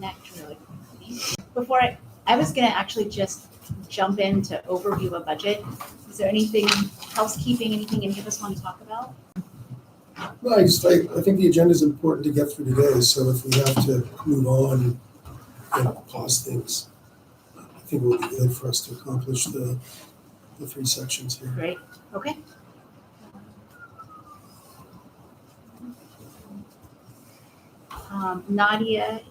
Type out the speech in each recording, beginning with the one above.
connect really quickly. Before I was gonna actually just jump into overview of budget. Is there anything, housekeeping, anything any of us want to talk about? No, I think the agenda is important to get through today, so if we have to move on and pause things, I think it will be good for us to accomplish the three sections here. Great, okay. Nadia,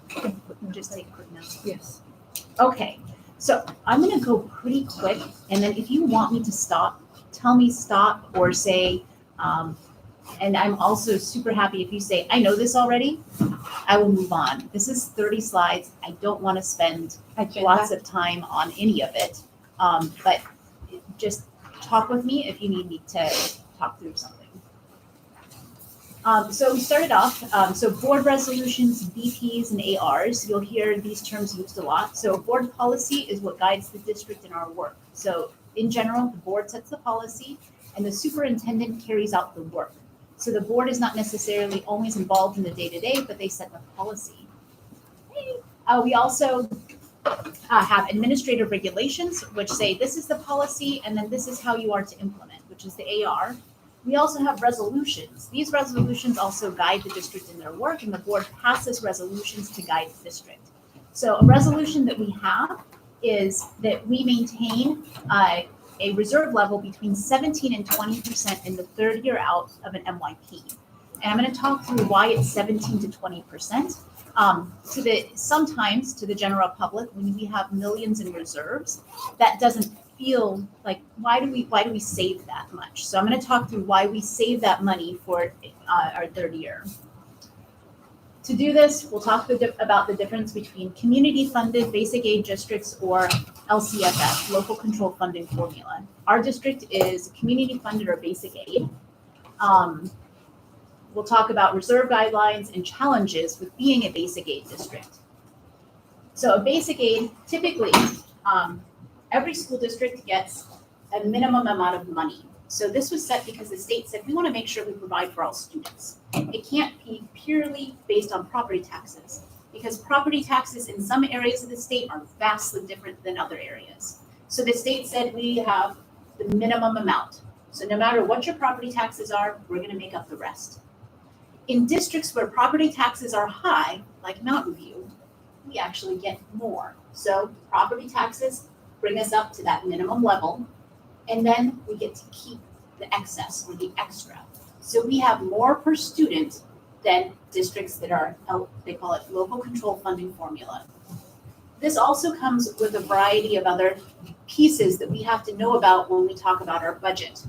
can you just take a quick note? Yes. Okay, so I'm gonna go pretty quick, and then if you want me to stop, tell me stop or say, and I'm also super happy if you say, I know this already, I will move on. This is 30 slides. I don't want to spend lots of time on any of it. But just talk with me if you need me to talk through something. So we started off, so board resolutions, BPs, and ARs. You'll hear these terms used a lot. So board policy is what guides the district in our work. So in general, the board sets the policy and the superintendent carries out the work. So the board is not necessarily always involved in the day-to-day, but they set the policy. We also have administrative regulations, which say this is the policy and then this is how you are to implement, which is the AR. We also have resolutions. These resolutions also guide the district in their work, and the board passes resolutions to guide the district. So a resolution that we have is that we maintain a reserve level between 17 and 20% in the third year out of an MYP. And I'm going to talk through why it's 17 to 20%. Sometimes to the general public, when we have millions in reserves, that doesn't feel like, why do we save that much? So I'm going to talk through why we save that money for our third year. To do this, we'll talk about the difference between community-funded basic aid districts or LCFF, local control funding formula. Our district is community-funded or basic aid. We'll talk about reserve guidelines and challenges with being a basic aid district. So a basic aid, typically, every school district gets a minimum amount of money. So this was set because the state said, we want to make sure we provide for all students. It can't be purely based on property taxes, because property taxes in some areas of the state are vastly different than other areas. So the state said we have the minimum amount. So no matter what your property taxes are, we're going to make up the rest. In districts where property taxes are high, like Mountain View, we actually get more. So property taxes bring us up to that minimum level, and then we get to keep the excess or the extra. So we have more per student than districts that are, they call it local control funding formula. This also comes with a variety of other pieces that we have to know about when we talk about our budget.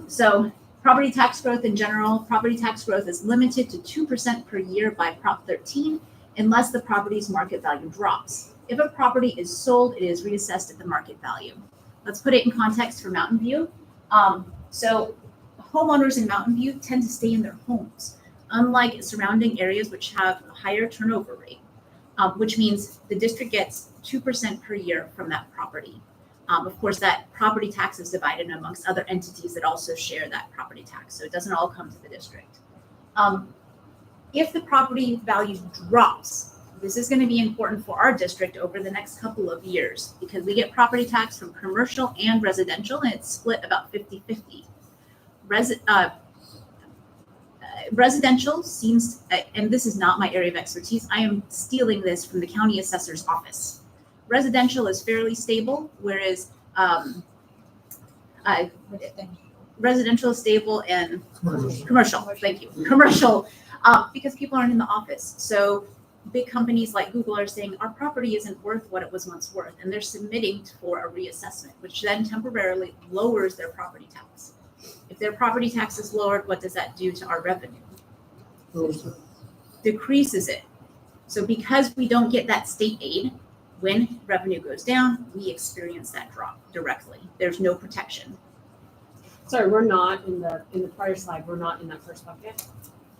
So property tax growth in general, property tax growth is limited to 2% per year by Prop 13, unless the property's market value drops. If a property is sold, it is reassessed at the market value. Let's put it in context for Mountain View. So homeowners in Mountain View tend to stay in their homes, unlike surrounding areas which have a higher turnover rate, which means the district gets 2% per year from that property. Of course, that property tax is divided amongst other entities that also share that property tax, so it doesn't all come to the district. If the property value drops, this is going to be important for our district over the next couple of years, because we get property tax from commercial and residential, and it's split about 50-50. Residential seems, and this is not my area of expertise, I am stealing this from the county assessor's office. Residential is fairly stable, whereas residential is stable and commercial, thank you, commercial, because people aren't in the office. So big companies like Google are saying our property isn't worth what it was once worth, and they're submitting for a reassessment, which then temporarily lowers their property tax. If their property tax is lowered, what does that do to our revenue? Decreases it. So because we don't get that state aid, when revenue goes down, we experience that drop directly. There's no protection. Sorry, we're not in the prior slide, we're not in that first bucket?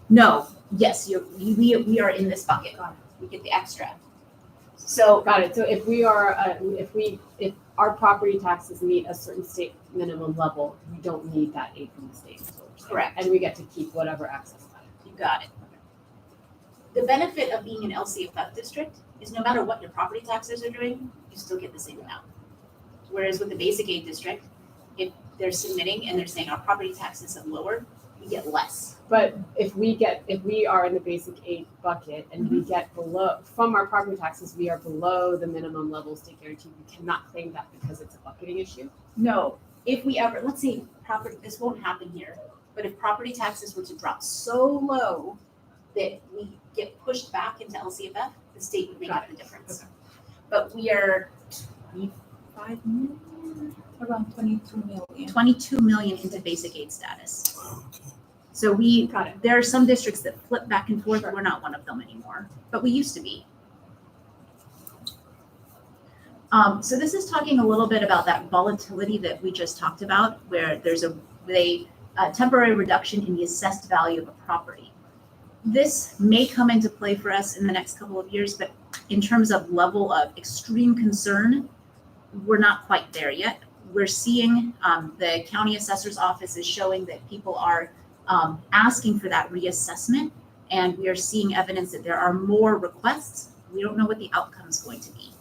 No, yes, we are in this bucket. We get the extra. So got it. So if we are, if our property taxes meet a certain state minimum level, we don't need that aid from the state. Correct. And we get to keep whatever excess. You got it. The benefit of being an LCFF district is no matter what your property taxes are doing, you still get the same amount. Whereas with the basic aid district, if they're submitting and they're saying our property taxes have lowered, we get less. But if we are in the basic aid bucket and we get below, from our property taxes, we are below the minimum level state guarantee, we cannot claim that because it's a bucketing issue. No, if we ever, let's say this won't happen here, but if property taxes were to drop so low that we get pushed back into LCFF, the state would make up the difference. Okay. But we are 25 million, around 22 million. 22 million into basic aid status. Wow, okay. So Got it. there are some districts that flip back and forth. Sure. We're not one of them anymore, but we used to be. So this is talking a little bit about that volatility that we just talked about, where there's a temporary reduction in the assessed value of a property. This may come into play for us in the next couple of years, but in terms of level of extreme concern, we're not quite there yet. We're seeing the county assessor's office is showing that people are asking for that reassessment, and we are seeing evidence that there are more requests. We don't know what the outcome is going to be.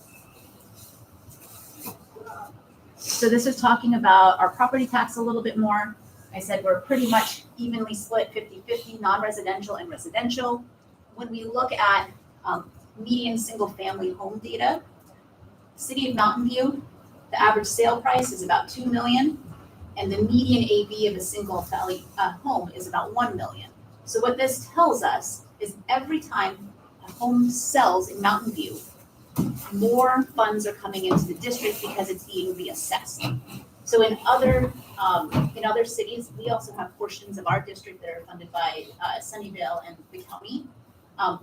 So this is talking about our property tax a little bit more. I said we're pretty much evenly split 50-50 non-residential and residential. When we look at median single family home data, City of Mountain View, the average sale price is about 2 million, and the median AV of a single family home is about 1 million. So what this tells us is every time a home sells in Mountain View, more funds are coming into the district because it's being reassessed. So in other cities, we also have portions of our district that are funded by Sunnyvale and the county.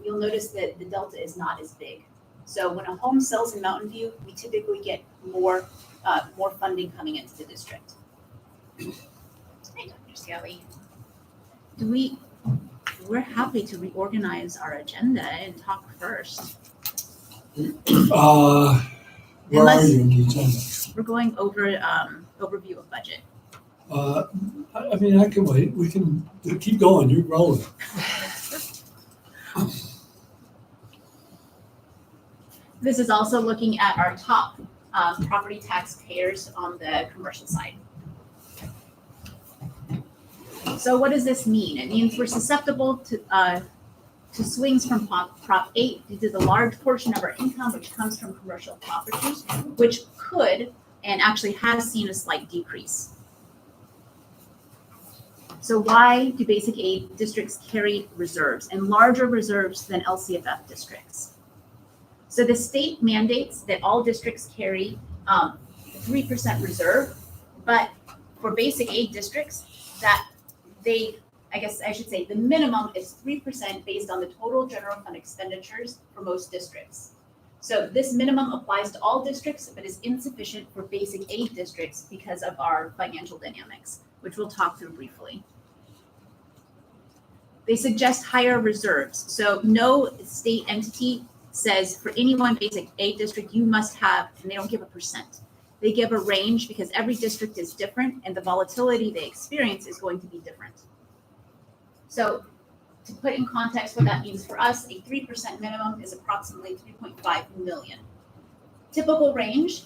You'll notice that the delta is not as big. So when a home sells in Mountain View, we typically get more funding coming into the district. Hey, Dr. Skelly. We're happy to reorganize our agenda and talk first. Where are you in the agenda? We're going over overview of budget. I mean, I can wait. We can keep going. You're rolling. This is also looking at our top property taxpayers on the commercial side. So what does this mean? It means we're susceptible to swings from Prop 8 due to the large portion of our income which comes from commercial properties, which could and actually has seen a slight decrease. So why do basic aid districts carry reserves and larger reserves than LCFF districts? So the state mandates that all districts carry 3% reserve, but for basic aid districts, the minimum is 3% based on the total general fund expenditures for most districts. So this minimum applies to all districts, but is insufficient for basic aid districts because of our financial dynamics, which we'll talk through briefly. They suggest higher reserves. So no state entity says for any one basic aid district, you must have, and they don't give a percent. They give a range because every district is different and the volatility they experience is going to be different. So to put in context what that means for us, a 3% minimum is approximately 3.5 million. Typical range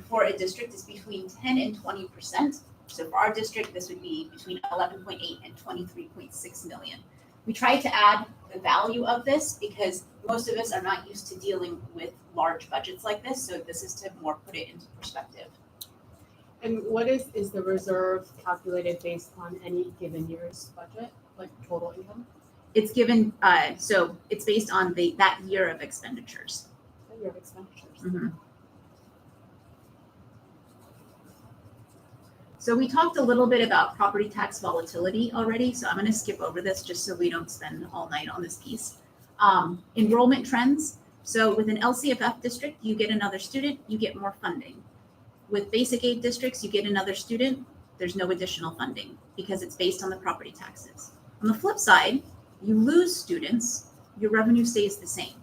for a district is between 10 and 20%. So for our district, this would be between 11.8 and 23.6 million. We tried to add the value of this because most of us are not used to dealing with large budgets like this. So this is to more put it into perspective. And what is the reserve calculated based on any given year's budget, like total income? It's given, so it's based on that year of expenditures. That year of expenditures. Mm-hmm. So we talked a little bit about property tax volatility already, so I'm going to skip over this just so we don't spend all night on this piece. Enrollment trends. So with an LCFF district, you get another student, you get more funding. With basic aid districts, you get another student, there's no additional funding because it's based on the property taxes. On the flip side, you lose students, your revenue stays the same.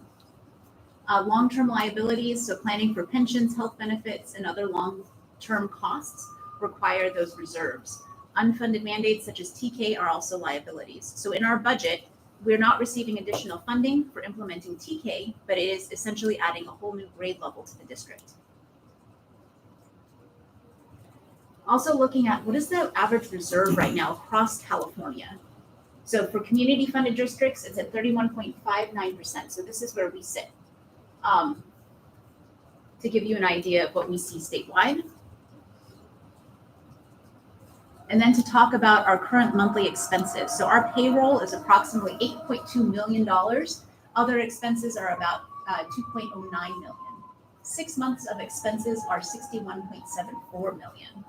Long-term liabilities, so planning for pensions, health benefits, and other long-term costs require those reserves. Unfunded mandates such as TK are also liabilities. So in our budget, we're not receiving additional funding for implementing TK, but it is essentially adding a whole new grade level to the district. Also looking at what is the average reserve right now across California. So for community funded districts, it's at 31.59%. So this is where we sit. To give you an idea of what we see statewide. And then to talk about our current monthly expenses. So our payroll is approximately $8.2 million. Other expenses are about 2.09 million. 6 months of expenses are 61.74 million.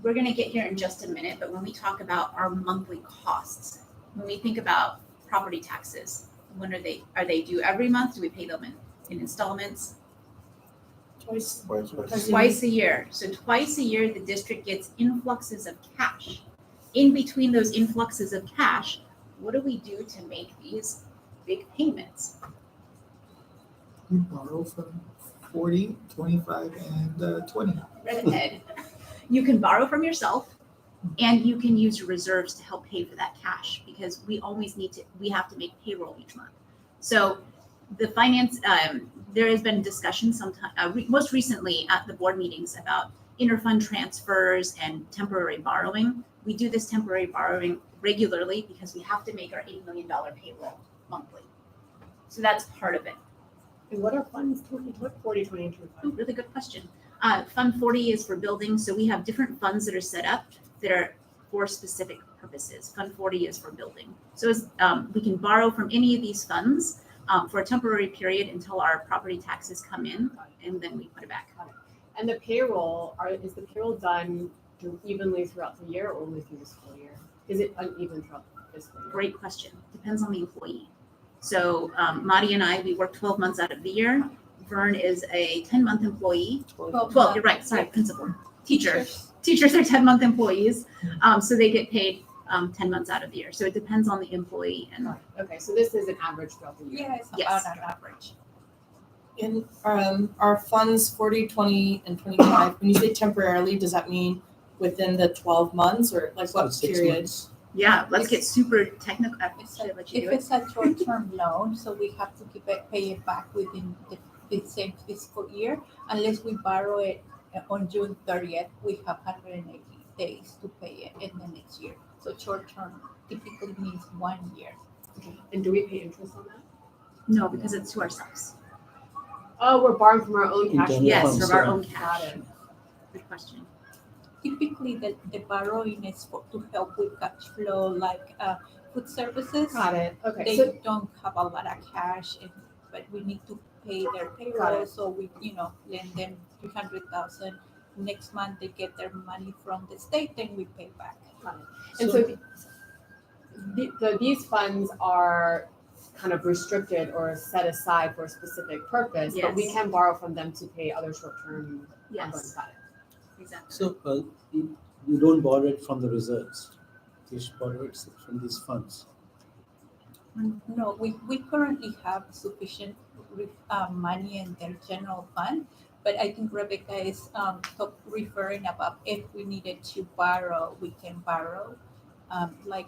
We're going to get here in just a minute, but when we talk about our monthly costs, when we think about property taxes, when are they due every month? Do we pay them in installments? Twice. Twice a year. So twice a year, the district gets influxes of cash. In between those influxes of cash, what do we do to make these big payments? You borrow from 40, 25, and 20. Right ahead. You can borrow from yourself, and you can use your reserves to help pay for that cash, because we have to make payroll each month. So the finance, there has been discussion most recently at the board meetings about interfund transfers and temporary borrowing. We do this temporary borrowing regularly because we have to make our $8 million payroll monthly. So that's part of it. And what are funds 40, 20, and 25? Ooh, really good question. Fund 40 is for buildings. So we have different funds that are set up that are for specific purposes. Fund 40 is for building. So we can borrow from any of these funds for a temporary period until our property taxes come in, and then we put it back. And the payroll, is the payroll done evenly throughout the year or only through the school year? Is it uneven throughout the fiscal year? Great question. Depends on the employee. So Madi and I, we work 12 months out of the year. Vern is a 10-month employee. 12, you're right, sorry, principal. Teachers are 10-month employees, so they get paid 10 months out of the year. So it depends on the employee. And Okay, so this is an average throughout the year. Yeah, it's Yes. about an average. In our funds 40, 20, and 25, when you say temporarily, does that mean within the 12 months or like what period? yeah, let's get super technical. It's Should I let you If do it? it's a short-term loan, so we have to pay it back within the same fiscal year, unless we borrow it on June 30th, we have 180 days to pay it in the next year. So short-term typically means 1 year. Okay. And do we pay interest on that? No, because it's to ourselves. Oh, we're borrowing from our own cash. Internal Yes, funds, from our yeah. own Got cash. it. Good question. Typically, the borrowing is to help with cash flow, like food services. Got it. Okay. They So don't have a lot of cash, but we need to pay their Got payroll, it. so we, lend them 300,000. Next month they get their money from the state, then we pay back. and so these funds are kind of restricted or set aside for a specific purpose, but we Yes. can borrow from them to pay other short-term. Yes, Got it. exactly. So you don't borrow it from the reserves. You borrow it from these funds. No, we currently have sufficient money in their general fund, but I think Rebecca is referring about if we needed to borrow, we can borrow. Like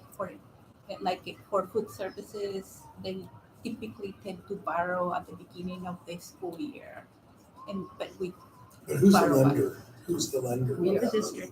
for food services, they typically tend to borrow at the beginning of the school year, but But who's the Borrow back. lender? Who's the lender? We The district.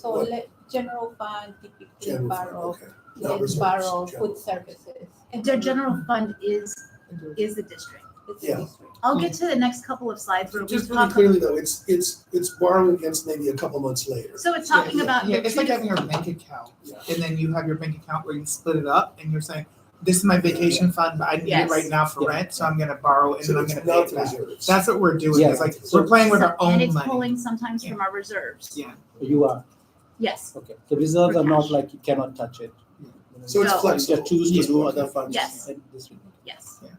What? general fund typically General fund, borrow. okay. Not Let's reserves, borrow general. food services. Their general fund is the district. It's Yeah. district. I'll get to the next couple of slides where we Just really talk. clearly though, it's borrowing against maybe a couple months later. So it's talking about Yeah, the it's like two- having your bank account, Yeah. and then you have your bank account where you split it up, and you're saying, this is my vacation fund, but I need Yes. it right now for Yeah. rent, so I'm gonna borrow and then So I'm it's gonna pay not it the back. reserves. That's what we're doing, Yeah. it's like, we're playing with our and own it's money. pulling sometimes Yeah. from our reserves. Yeah. You are, Yes, okay. The reserves For are not cash. like you cannot touch it. So it's So- You flexible. can choose to Just do one other thing. funds. Yes. and this will- yes. Yeah.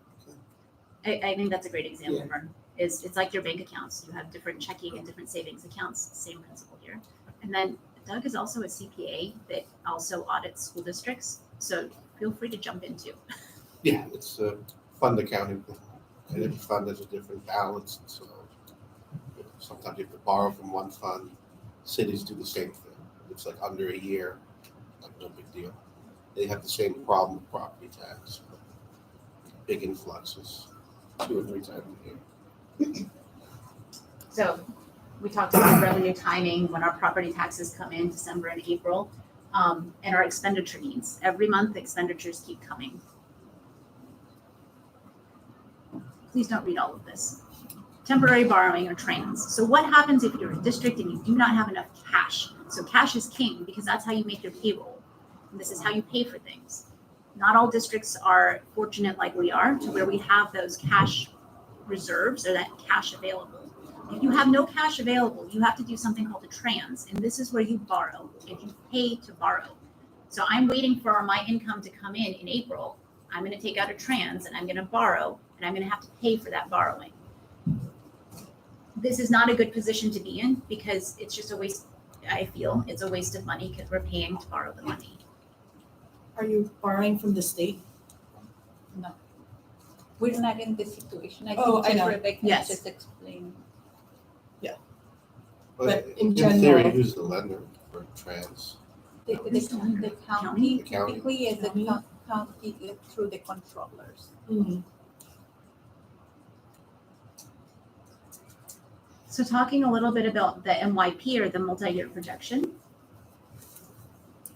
I think that's a great example, Yeah. Vern. It's like your bank accounts. You have different checking and different savings accounts, same principle here. And then Doug is also a CPA that also audits school districts. So feel free to jump in too. Yeah, it's a fund accounting, and every fund has a different balance, and so sometimes you have to borrow from one fund. Cities do the same thing. It's like under a year, like no big deal. They have the same problem with property tax. Big influxes, 2 or 3 times a year. So we talked about revenue timing, when our property taxes come in December and April, and our expenditure needs. Every month, expenditures keep coming. Please don't read all of this. Temporary borrowing or trans. So what happens if you're a district and you do not have enough cash? So cash is king because that's how you make your payroll. And this is how you pay for things. Not all districts are fortunate like we are to where we have those cash reserves or that cash available. If you have no cash available, you have to do something called a trans, and this is where you borrow if you pay to borrow. So I'm waiting for my income to come in April. I'm going to take out a trans and I'm going to borrow, and I'm going to have to pay for that borrowing. This is not a good position to be in because it's just a waste. I feel it's a waste of money because we're paying to borrow the money. Are you borrowing from the state? No. We're not in this situation. I Oh, think I know. Rebecca Yes. just explained. But in in general- theory, who's the lender for trans? The county The county. typically is the County? county through the controllers. Mhm. So talking a little bit about the MYP or the multi-year projection.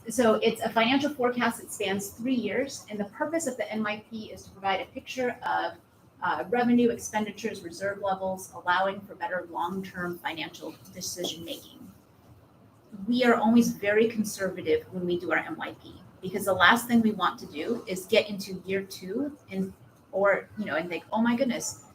So it's a financial forecast that spans 3 years, and the purpose of the MYP is to provide a picture of revenue, expenditures, reserve levels, allowing for better long-term financial decision-making. We are always very conservative when we do our MYP because the last thing we want to do is get into year 2 and think, oh my goodness,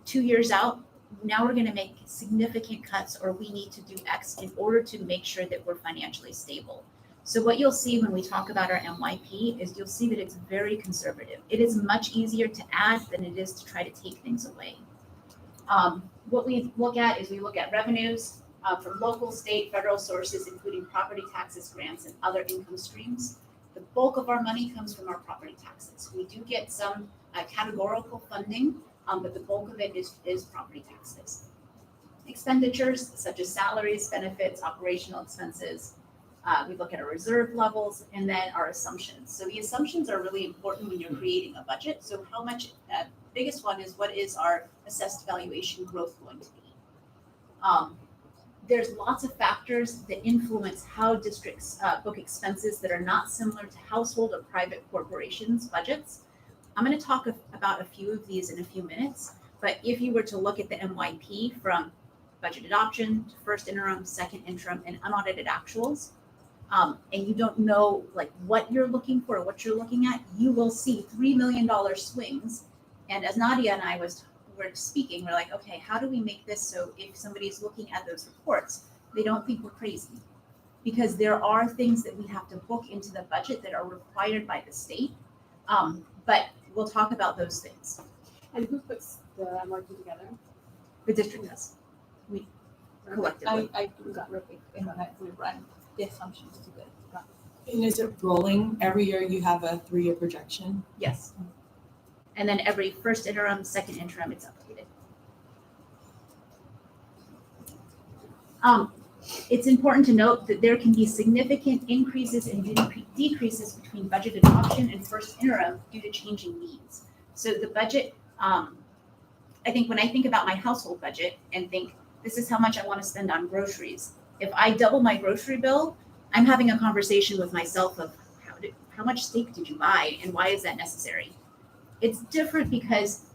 2 years out, now we're going to make significant cuts or we need to do X in order to make sure that we're financially stable. So what you'll see when we talk about our MYP is you'll see that it's very conservative. It is much easier to add than it is to try to take things away. What we look at is we look at revenues from local, state, federal sources, including property taxes, grants, and other income streams. The bulk of our money comes from our property taxes. We do get some categorical funding, but the bulk of it is property taxes. Expenditures such as salaries, benefits, operational expenses. We look at our reserve levels and then our assumptions. So the assumptions are really important when you're creating a budget. So how much, biggest one is what is our assessed valuation growth going to be? There's lots of factors that influence how districts book expenses that are not similar to household or private corporations' budgets. I'm going to talk about a few of these in a few minutes, but if you were to look at the MYP from budget adoption to first interim, second interim, and unaudited actuals, and you don't know like what you're looking for or what you're looking at, you will see $3 million swings. And as Nadia and I were speaking, we're like, okay, how do we make this so if somebody's looking at those reports, they don't think we're crazy? Because there are things that we have to book into the budget that are required by the state. But we'll talk about those things. And who puts the MYP together? The district does. We collectively. I do that Rebecca and we run the assumptions together. And is it rolling? Every year you have a 3-year projection? Yes. And then every first interim, second interim, it's updated. It's important to note that there can be significant increases and decreases between budget adoption and first interim due to changing needs. So the budget, I think when I think about my household budget and think this is how much I want to spend on groceries, if I double my grocery bill, I'm having a conversation with myself of how much steak did you buy and why is that necessary? It's different because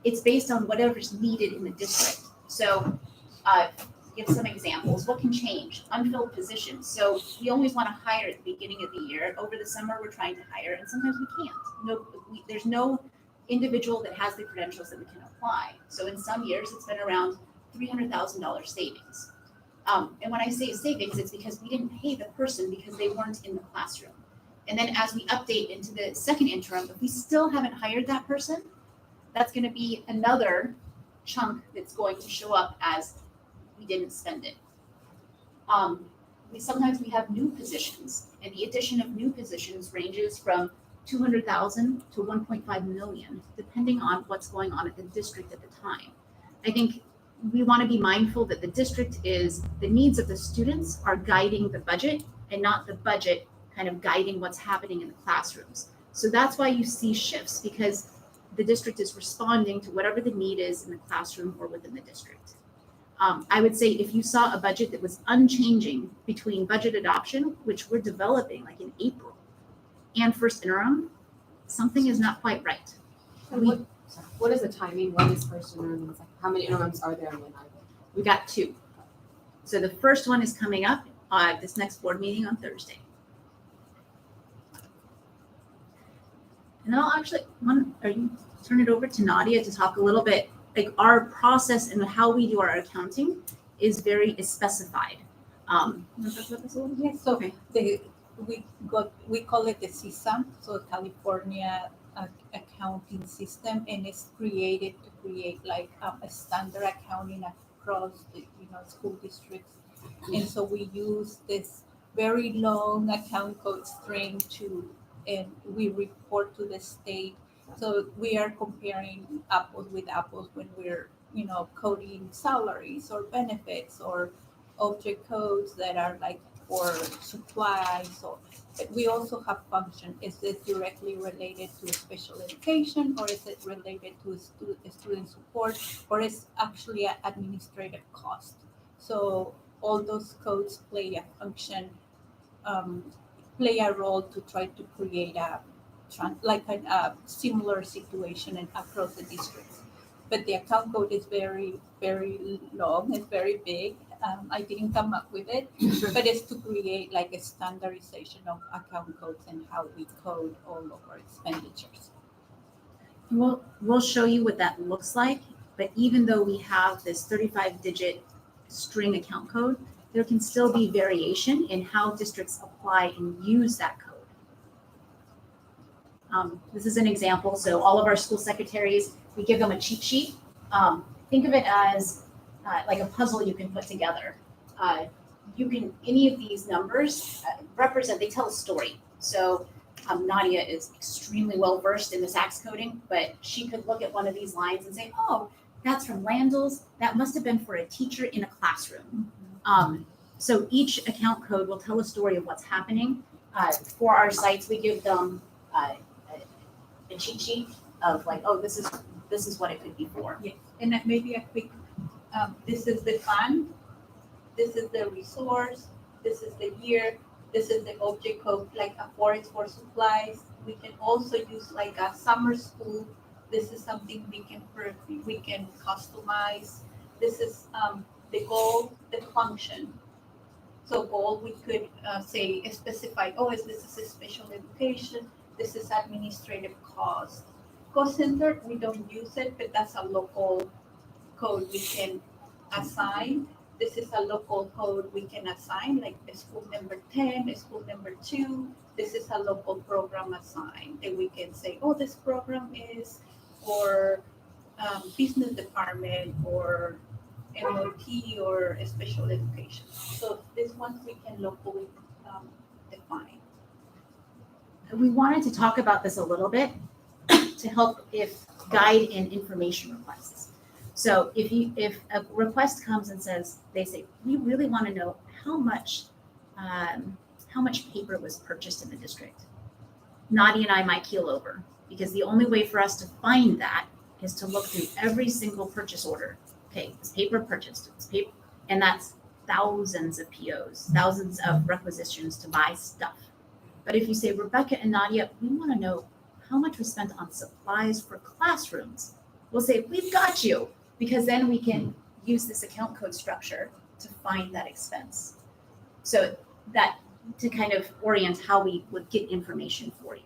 it's based on whatever's needed in the district. So give some examples. What can change? Unfilled positions. So we always want to hire at the beginning of the year. Over the summer, we're trying to hire, and sometimes we can't. There's no individual that has the credentials that we can apply. So in some years, it's been around $300,000 savings. And when I say savings, it's because we didn't pay the person because they weren't in the classroom. And then as we update into the second interim, if we still haven't hired that person, that's going to be another chunk that's going to show up as we didn't spend it. Sometimes we have new positions, and the addition of new positions ranges from $200,000 to $1.5 million, depending on what's going on at the district at the time. I think we want to be mindful that the district the needs of the students are guiding the budget and not the budget kind of guiding what's happening in the classrooms. So that's why you see shifts, because the district is responding to whatever the need is in the classroom or within the district. I would say if you saw a budget that was unchanging between budget adoption, which we're developing like in April, and first interim, something is not quite right. And what is the timing? When is first interim? Like, how many interims are there and when are they? We got 2. So the first one is coming up this next board meeting on Thursday. And then I'll actually turn it over to Nadia to talk a little bit, like our process and how we do our accounting is specified. You wanna talk about this a little bit? Yes, so Okay. we call it the CSAM, so California Accounting System, and it's created to create like a standard accounting across the school districts. And so we use this very long account code string and we report to the state. So we are comparing apples with apples when we're coding salaries or benefits or object codes that are like for supplies. But we also have function. Is this directly related to special education, or is it related to student support, or is actually an administrative cost? So all those codes play a function, play a role to try to create a similar situation across the districts. But the account code is very, very long. It's very big. I didn't come up with it, but it's to create like a standardization of account codes and how we code all of our expenditures. We'll show you what that looks like, but even though we have this 35-digit string account code, there can still be variation in how districts apply and use that code. This is an example. So all of our school secretaries, we give them a cheat sheet. Think of it as like a puzzle you can put together. Any of these numbers they tell a story. So Nadia is extremely well versed in the SACS coding, but she could look at one of these lines and say, oh, that's from Landell's. That must have been for a teacher in a classroom. So each account code will tell a story of what's happening. For our sites, we give them a cheat sheet of like, oh, this is what it could be for. Yes, and maybe a quick, this is the fund, this is the resource, this is the year, this is the object code, like a forest for supplies. We can also use like a summer school. This is something we can customize. This is the goal, the function. So goal, we could specify, this is a special education, this is administrative cost. Cost center, we don't use it, but that's a local code we can assign. This is a local code we can assign, like a school number 10, a school number 2. This is a local program assigned. And we can say, this program is for business department or MOT or a special education. So this ones we can locally define. We wanted to talk about this a little bit to help guide in information requests. So if a request comes and they say, we really want to know how much paper was purchased in the district. Nadia and I might keel over, because the only way for us to find that is to look through every single purchase order. Okay, this paper purchased, and that's thousands of POs, thousands of requisitions to buy stuff. But if you say, Rebecca and Nadia, we want to know how much was spent on supplies for classrooms, we'll say, we've got you, because then we can use this account code structure to find that expense. So that to kind of orient how we would get information for you.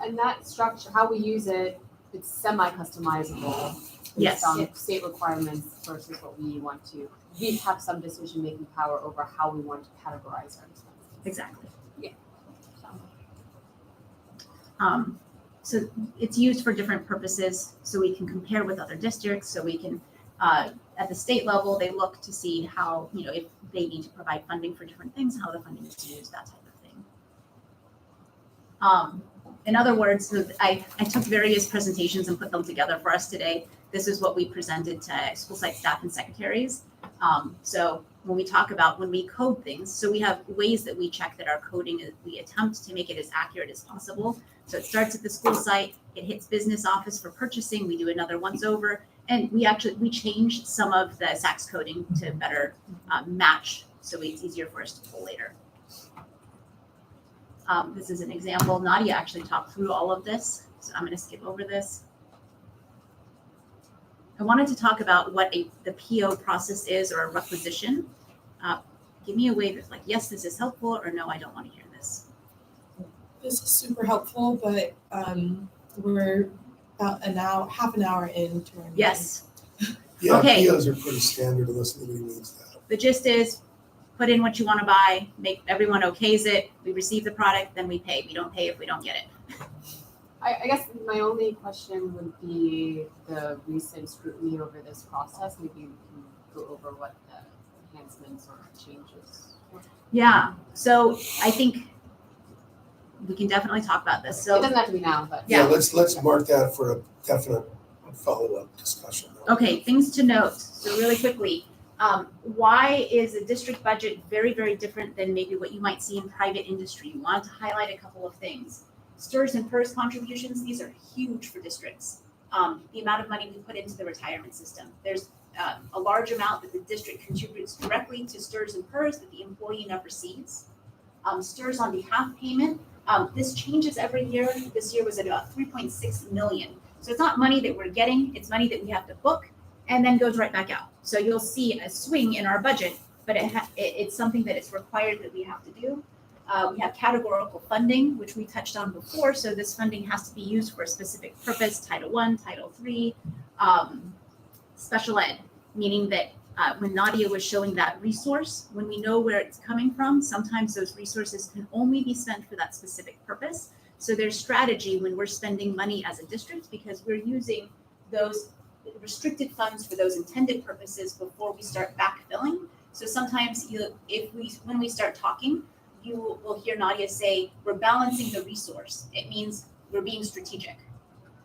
And that structure, how we use it, it's semi-customizable based Yes. on state requirements versus what we want to. We have some decision-making power over how we want to categorize our expenses. Exactly. Yeah. So it's used for different purposes, so we can compare with other districts, so we can, at the state level, they look to see how, if they need to provide funding for different things, how the funding is used, that type of thing. In other words, I took various presentations and put them together for us today. this is what we presented to school site staff and secretaries. So when we code things, so we have ways that we check that our coding is, we attempt to make it as accurate as possible. So it starts at the school site, it hits business office for purchasing, we do another once over, and we changed some of the SACS coding to better match, so it's easier for us to pull later. This is an example. Nadia actually talked through all of this, so I'm going to skip over this. I wanted to talk about what the PO process is, or a requisition. Give me a wave if like, yes, this is helpful, or no, I don't want to hear this. This is super helpful, but we're about half an hour into our meeting. Yes, Yeah, Okay. POs are pretty standard unless anybody needs that. the gist is, put in what you want to buy, make everyone okays it, we receive the product, then we pay. We don't pay if we don't get it. I guess my only question would be the recent scrutiny over this process. Maybe you can go over what the enhancements or changes were. Yeah, so I think we can definitely talk about this. It So, doesn't have to be now, but. Yeah. Let's mark that for a definite follow-up discussion. okay, things to note. So really quickly, why is a district budget very, very different than maybe what you might see in private industry? We wanted to highlight a couple of things. STRS and PERS contributions, these are huge for districts. The amount of money we put into the retirement system. There's a large amount that the district contributes directly to STRS and PERS that the employee never sees. STRS on behalf payment, this changes every year. This year was at about 3.6 million. So it's not money that we're getting, it's money that we have to book and then goes right back out. So you'll see a swing in our budget, but it's something that it's required that we have to do. We have categorical funding, which we touched on before. So this funding has to be used for a specific purpose, Title I, Title III, special ed, meaning that when Nadia was showing that resource, when we know where it's coming from, sometimes those resources can only be spent for that specific purpose. So there's strategy when we're spending money as a district because we're using those restricted funds for those intended purposes before we start backfilling. So sometimes when we start talking, you will hear Nadia say, we're balancing the resource. It means we're being strategic,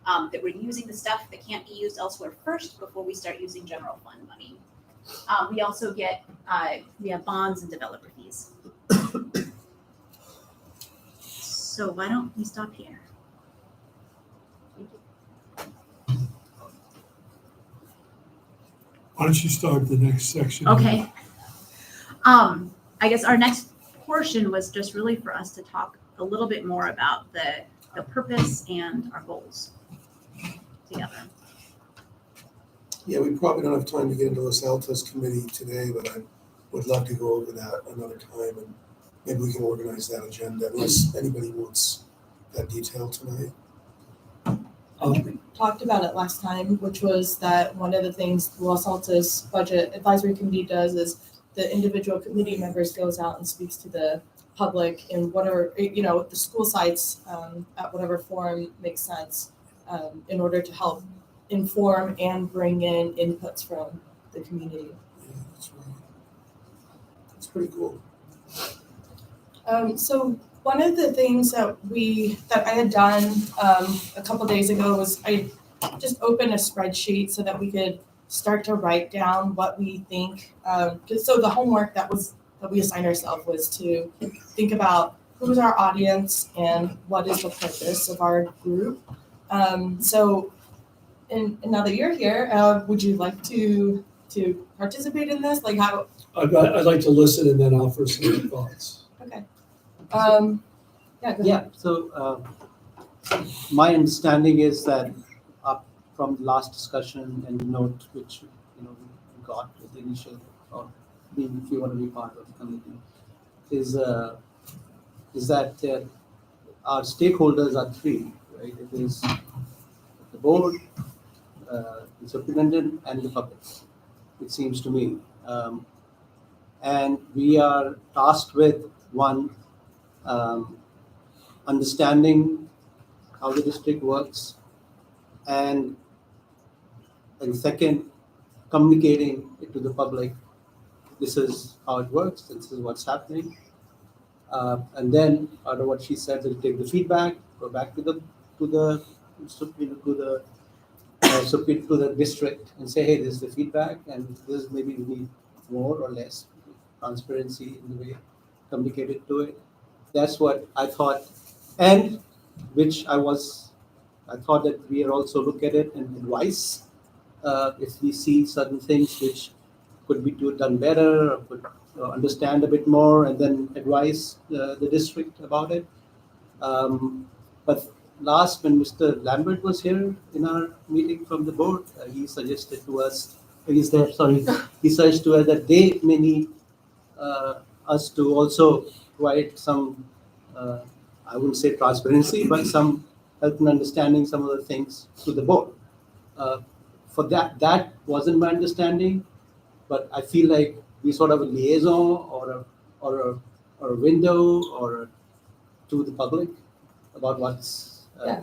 that we're using the stuff that can't be used elsewhere first before we start using general fund money. We also get, we have bonds and developer fees. So why don't we stop here? Why don't you start the next section? Okay. I guess our next portion was just really for us to talk a little bit more about the purpose and our goals together. Yeah, we probably don't have time to get into Los Altos committee today, but I would love to go over that another time and maybe we can organize that agenda unless anybody wants that detail tonight. We talked about it last time, which was that one of the things the Los Altos Budget Advisory Committee does is the individual committee members goes out and speaks to the public in whatever, the school sites at whatever forum makes sense in order to help inform and bring in inputs from the community. Yeah, that's right. That's pretty cool. So one of the things that I had done a couple days ago was I just opened a spreadsheet so that we could start to write down what we think. So the homework that we assigned ourselves was to think about who's our audience and what is the purpose of our group. So and now that you're here, would you like to participate in this? Like how? I'd like to listen and then offer some thoughts. Okay. Yeah. Go ahead. Yeah, so my understanding is that from the last discussion and note which we got with the initial, or if you want to be part of the committee, is that our stakeholders are three, right? It is the board, the superintendent, and the public, it seems to me. And we are tasked with one, understanding how the district works, and second, communicating it to the public. This is how it works. This is what's happening. And then, out of what she said, we'll take the feedback, go back to the submit to the district and say, hey, this is the feedback, and this maybe we need more or less transparency in the way communicated to it. That's what I thought, and which I thought that we are also look at it and advise if we see certain things which could be done better, or could understand a bit more, and then advise the district about it. But last, when Mr. Lambert was here in our meeting from the board, he suggested to us, he suggested to us that they may need us to also provide some, I wouldn't say transparency, but some help in understanding some of the things to the board. For that wasn't my understanding, but I feel like we sort of a liaison or a window or to the public about what's. Yeah.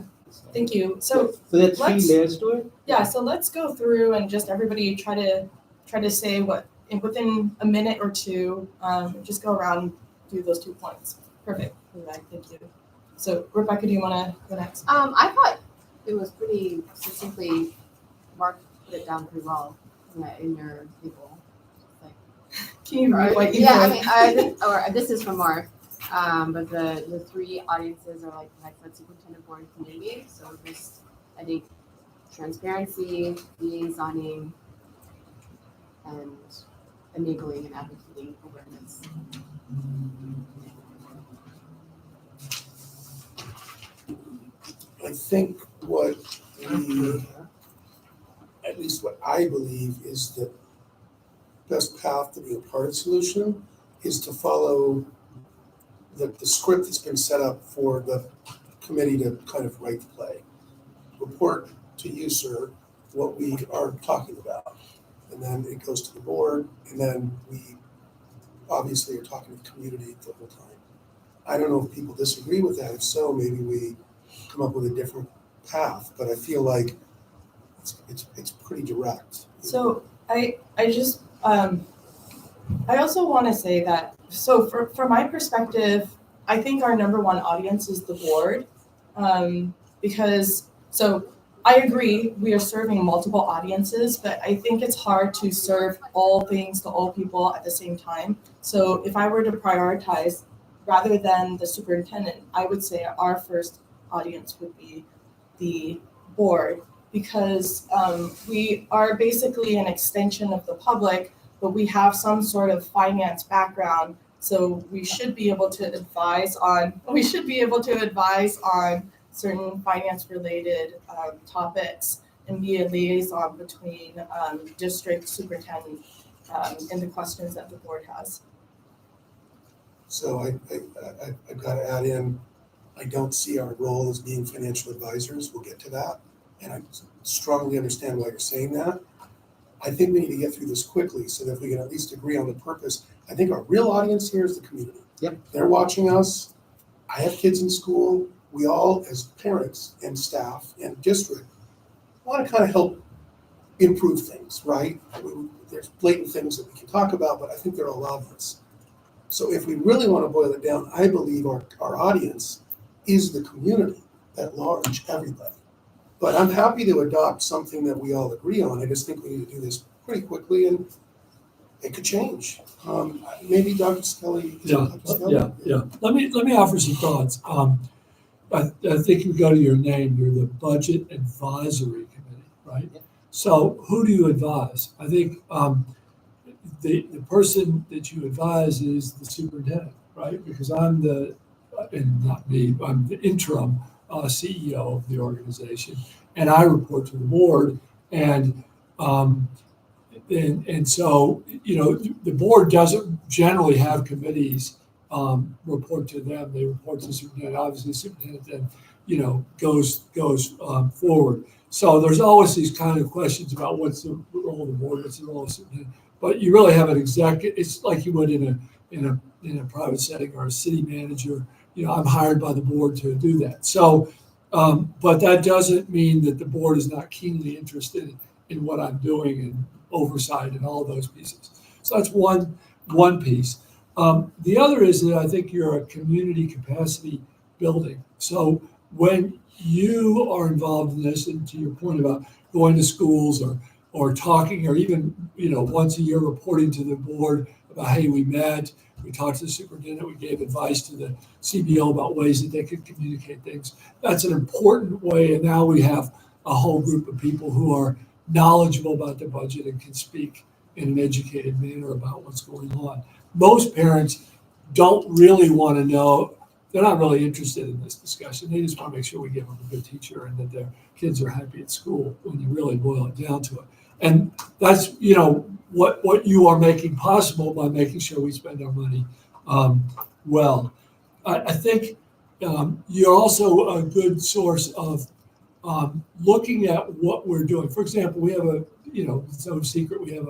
Thank you. So there are 3 let's- layers to it. yeah, so let's go through and just everybody try to say what within a minute or two. Just go around, do those 2 points. Perfect. Thank you. So Rebecca, do you want to go next? I thought it was pretty succinctly, Mark put it down pretty well in your table. Can you read what you Yeah, I wrote? mean, I think, or this is from Mark, but the 3 audiences are like for superintendent, board, and community. So just, I think, transparency, liaisoning, and enabling and advocating awareness. I think what we, at least what I believe, is the best path to be a part of the solution is to follow the script that's been set up for the committee to kind of write the play. Report to you, sir, what we are talking about. And then it goes to the board, and then we obviously are talking to the community the whole time. I don't know if people disagree with that. If so, maybe we come up with a different path, but I feel like it's pretty direct. So I just I also want to say that, so from my perspective, I think our number one audience is the board, because, so I agree, we are serving multiple audiences, but I think it's hard to serve all things to all people at the same time. So if I were to prioritize, rather than the superintendent, I would say our first audience would be the board, because we are basically an extension of the public, but we have some sort of finance background. So we should be able to advise on certain finance related topics and be a liaison between district superintendent and the questions that the board has. So I've got to add in, I don't see our role as being financial advisors. We'll get to that. And I strongly understand why you're saying that. I think we need to get through this quickly so that if we can at least agree on the purpose. I think our real audience here is the community. Yep. They're watching us. I have kids in school. We all, as parents and staff and district, want to kind of help improve things, right? There's blatant things that we can talk about, but I think there are a lot of us. So if we really want to boil it down, I believe our audience is the community at large, everybody. But I'm happy to adopt something that we all agree on. I just think we need to do this pretty quickly, and it could change. Maybe Dr. Scully. Yeah. Let me offer some thoughts. I think you go to your name. You're the Budget Advisory Committee, right? Yeah. So who do you advise? I think the person that you advise is the superintendent, right? Because I'm not me, I'm the interim CEO of the organization, and I report to the board. And so, you know, the board doesn't generally have committees report to them. They report to the superintendent. Obviously, the superintendent then, you know, goes forward. So there's always these kind of questions about what's the role of the board, what's the role of the superintendent. But you really have an executive. It's like you would in a private setting or a city manager. You know, I'm hired by the board to do that. So, but that doesn't mean that the board is not keenly interested in what I'm doing and oversight and all those pieces. So that's one piece. The other is that I think you're a community capacity building. So when you are involved in this, and to your point about going to schools or talking, or even, once a year reporting to the board about, hey, we met, we talked to the superintendent, we gave advice to the CBO about ways that they could communicate things. That's an important way, and now we have a whole group of people who are knowledgeable about the budget and can speak in an educated manner about what's going on. Most parents don't really want to know, they're not really interested in this discussion. They just want to make sure we give them a good teacher and that their kids are happy at school when you really boil it down to it. And that's, what you are making possible by making sure we spend our money well. I think you're also a good source of looking at what we're doing. For example, we have it's no secret, we have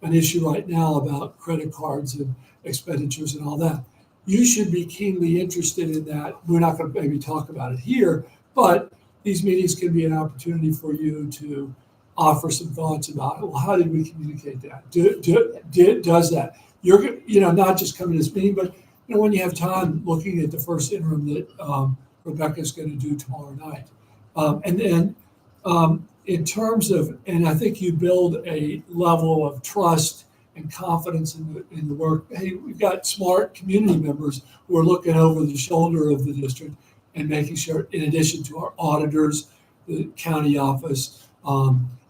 an issue right now about credit cards and expenditures and all that. You should be keenly interested in that. We're not going to maybe talk about it here, but these meetings can be an opportunity for you to offer some thoughts about it. Well, how did we communicate that? Does that? You're not just coming to this meeting, but when you have time looking at the first interim that Rebecca's going to do tomorrow night. And then in terms of, and I think you build a level of trust and confidence in the work. Hey, we've got smart community members who are looking over the shoulder of the district and making sure, in addition to our auditors, the county office,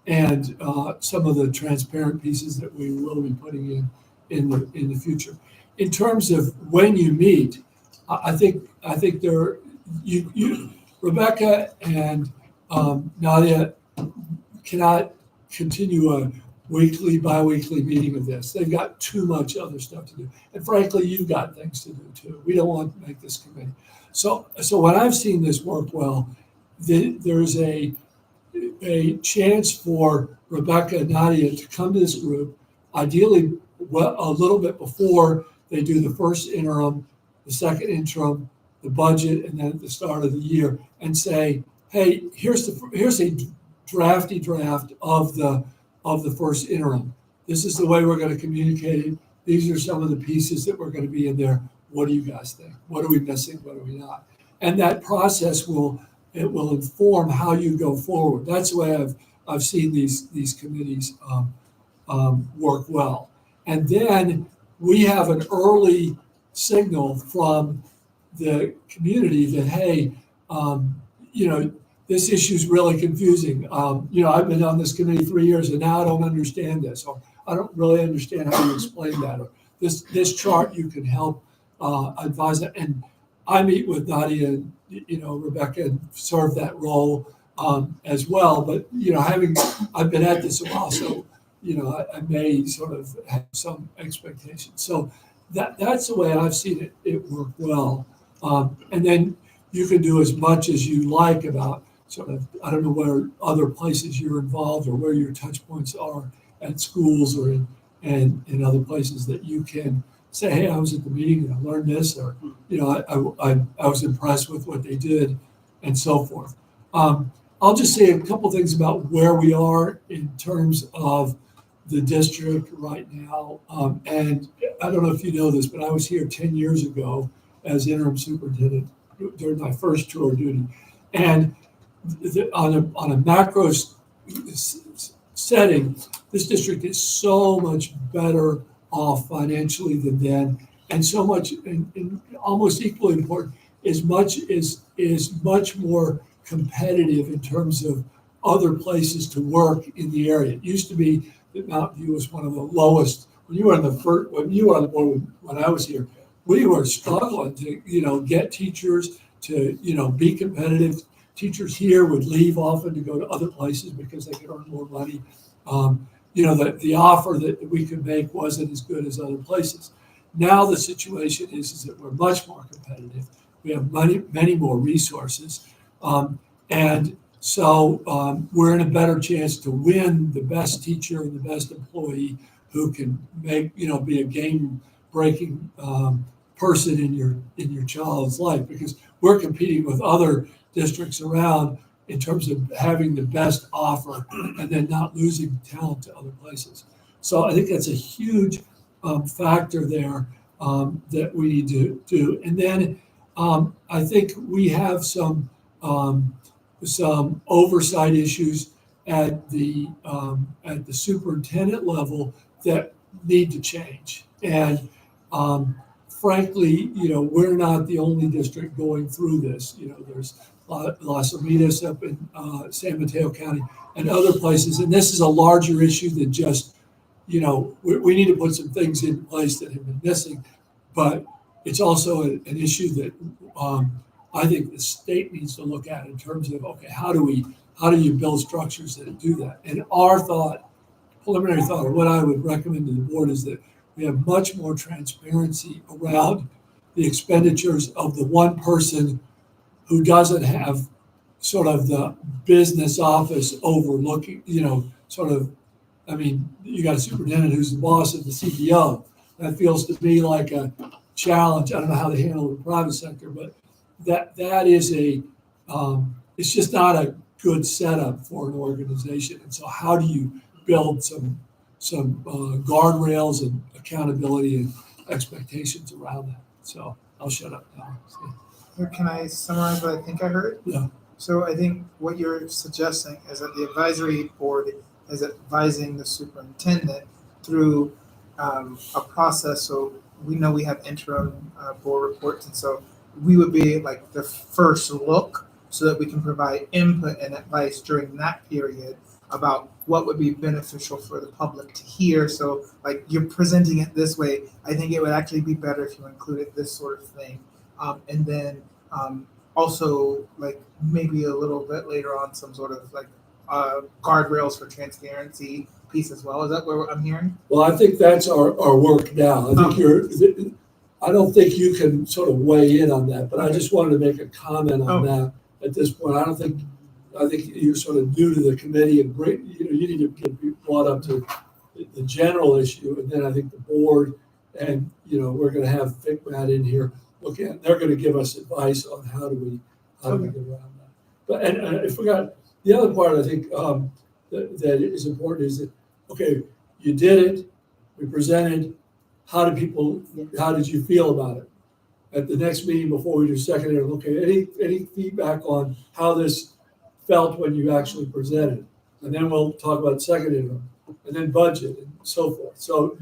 and some of the transparent pieces that we will be putting in the future. In terms of when you meet, I think there you Rebecca and Nadia cannot continue a weekly, bi-weekly meeting of this. They've got too much other stuff to do. And frankly, you've got things to do too. We don't want to make this committee. So when I've seen this work well, there's a chance for Rebecca and Nadia to come to this group, ideally a little bit before they do the first interim, the second interim, the budget, and then at the start of the year, and say, hey, here's a drafty draft of the first interim. This is the way we're going to communicate it. These are some of the pieces that we're going to be in there. What do you guys think? What are we missing? What are we not? And that process will inform how you go forward. That's the way I've seen these committees work well. And then we have an early signal from the community that, hey, this issue is really confusing. I've been on this committee 3 years and now I don't understand this, or I don't really understand how you explain that, or this chart you can help advise that. And I meet with Nadia and Rebecca and serve that role as well. But I've been at this a while, so I may sort of have some expectations. So that's the way I've seen it work well. And then you can do as much as you like about sort of, I don't know where other places you're involved or where your touch points are at schools or in other places that you can say, hey, I was at the meeting and I learned this, or, I was impressed with what they did, and so forth. I'll just say a couple things about where we are in terms of the district right now. And I don't know if you know this, but I was here 10 years ago as interim superintendent during my first tour of duty. And on a macro setting, this district is so much better off financially than then, and so much, and almost equally important, is much more competitive in terms of other places to work in the area. It used to be that Mountain View was one of the lowest. When you were on the board when I was here, we were struggling to get teachers to be competitive. Teachers here would leave often to go to other places because they could earn more money. The offer that we could make wasn't as good as other places. Now the situation is that we're much more competitive. We have many more resources. And so we're in a better chance to win the best teacher and the best employee who can be a game-breaking person in your child's life, because we're competing with other districts around in terms of having the best offer and then not losing talent to other places. So I think that's a huge factor there that we need to do. And then I think we have some oversight issues at the superintendent level that need to change. And frankly, we're not the only district going through this. There's Las Alamitas up in San Mateo County and other places. And this is a larger issue than just, we need to put some things in place that have been missing. But it's also an issue that I think the state needs to look at in terms of, okay, how do you build structures that do that? And our preliminary thought, or what I would recommend to the board, is that we have much more transparency around the expenditures of the one person who doesn't have sort of the business office overlooking, you got a superintendent who's the boss of the CEO. That feels to me like a challenge. I don't know how they handle the private sector, but that is it's just not a good setup for an organization. And so how do you build some guardrails and accountability and expectations around that? So I'll shut up now. Can I summarize what I think I heard? Yeah. So I think what you're suggesting is that the advisory board is advising the superintendent through a process. So we know we have interim board reports, and so we would be like the first look so that we can provide input and advice during that period about what would be beneficial for the public to hear. So like you're presenting it this way, I think it would actually be better if you included this sort of thing. And then also like maybe a little bit later on some sort of like guardrails for transparency piece as well. Is that what I'm hearing? Well, I think that's our work now. I think I don't think you can sort of weigh in on that, but I just wanted to make a comment on that at this point. I think you're sort of new to the committee, and you need to get brought up to the general issue, and then I think the board and we're going to have FICMAT in here look at. They're going to give us advice on how do we get around that. But and I forgot the other part. I think that is important is that okay, you did it, we presented. How did you feel about it? At the next meeting before we do secondary, okay, any feedback on how this felt when you actually presented? And then we'll talk about secondary and then budget and so forth. So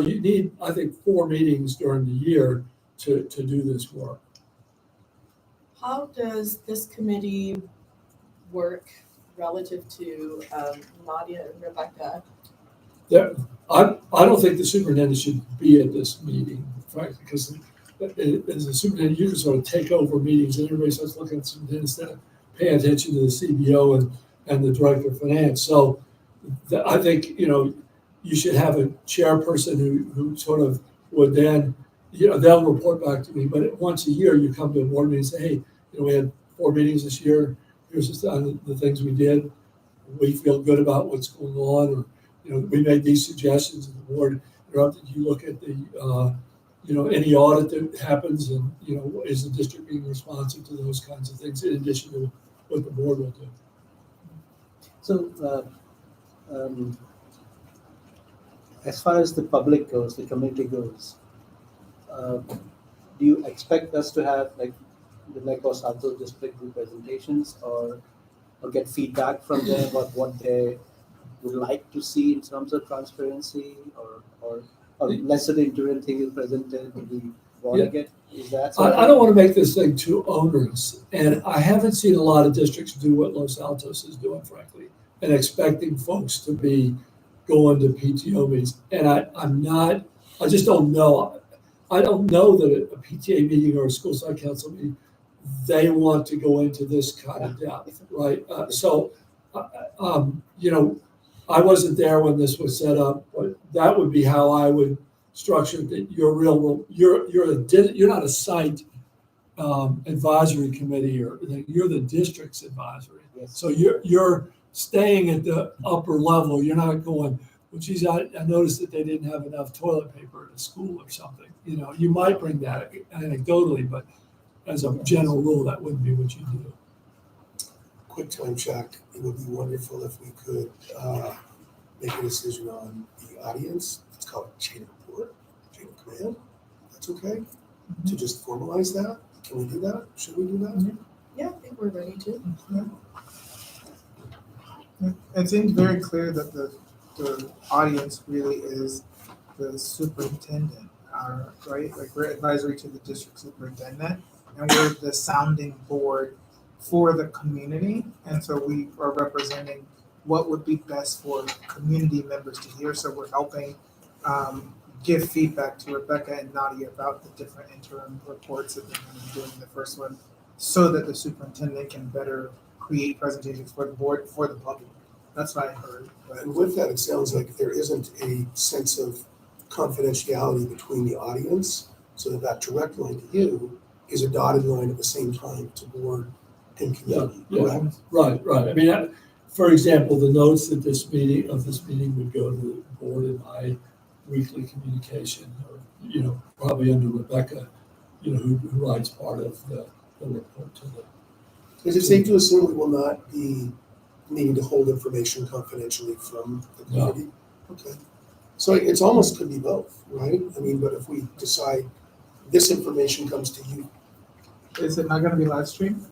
you need, I think, 4 meetings during the year to do this work. How does this committee work relative to Nadia and Rebecca? I don't think the superintendent should be at this meeting, frankly, because as a superintendent, you can sort of take over meetings and everybody starts looking at the superintendent instead of paying attention to the CBO and the director of finance. So I think, you should have a chairperson who sort of would then, they'll report back to me, but once a year you come to a board meeting and say, hey, we had 4 meetings this year. Here's just the things we did. We feel good about what's going on, or we made these suggestions, and the board interrupted. You look at the, any audit that happens, and is the district being responsive to those kinds of things in addition to what the board will do. So, as far as the public goes, the community goes, do you expect us to have like the Los Altos district do presentations or get feedback from them about what they would like to see in terms of transparency, or less of the interim thing is presented? Do we want to get? Is that? I don't want to make this thing too onerous, and I haven't seen a lot of districts do what Los Altos is doing, frankly, and expecting folks to be going to PTO meetings. And I just don't know. I don't know that a PTA meeting or a school site council meeting, they want to go into this kind of depth, right? I wasn't there when this was set up, but that would be how I would structure that. You're not a site advisory committee, or you're the district's advisory. Yes. So you're staying at the upper level. You're not going, well, geez, I noticed that they didn't have enough toilet paper at a school or something. You might bring that anecdotally, but as a general rule, that wouldn't be what you do. Quick time check. It would be wonderful if we could make a decision on the audience. It's called chain of command. That's okay. To just formalize that. Can we do that? Should we do that? Yeah, I think we're ready to. It seems very clear that the audience really is the superintendent, right? Like we're advisory to the district superintendent, and we're the sounding board for the community. And so we are representing what would be best for community members to hear. So we're helping give feedback to Rebecca and Nadia about the different interim reports that they're going to be doing in the first one, so that the superintendent can better create presentations for the board, for the public. That's what I heard. But And with that, it sounds like there isn't a sense of confidentiality between the audience, so that direct line to you is a dotted line at the same time to board and community, Yeah, yeah. correct? Right. I mean, for example, the notes that this meeting would go to the board in my weekly communication, or, probably under Rebecca, who writes part of the report to the. Is it safe to assume we will not be needing to hold information confidentially from the No. community? Okay. So it's almost could be both, right? I mean, but if we decide this information comes to you. is it not going to be live streamed?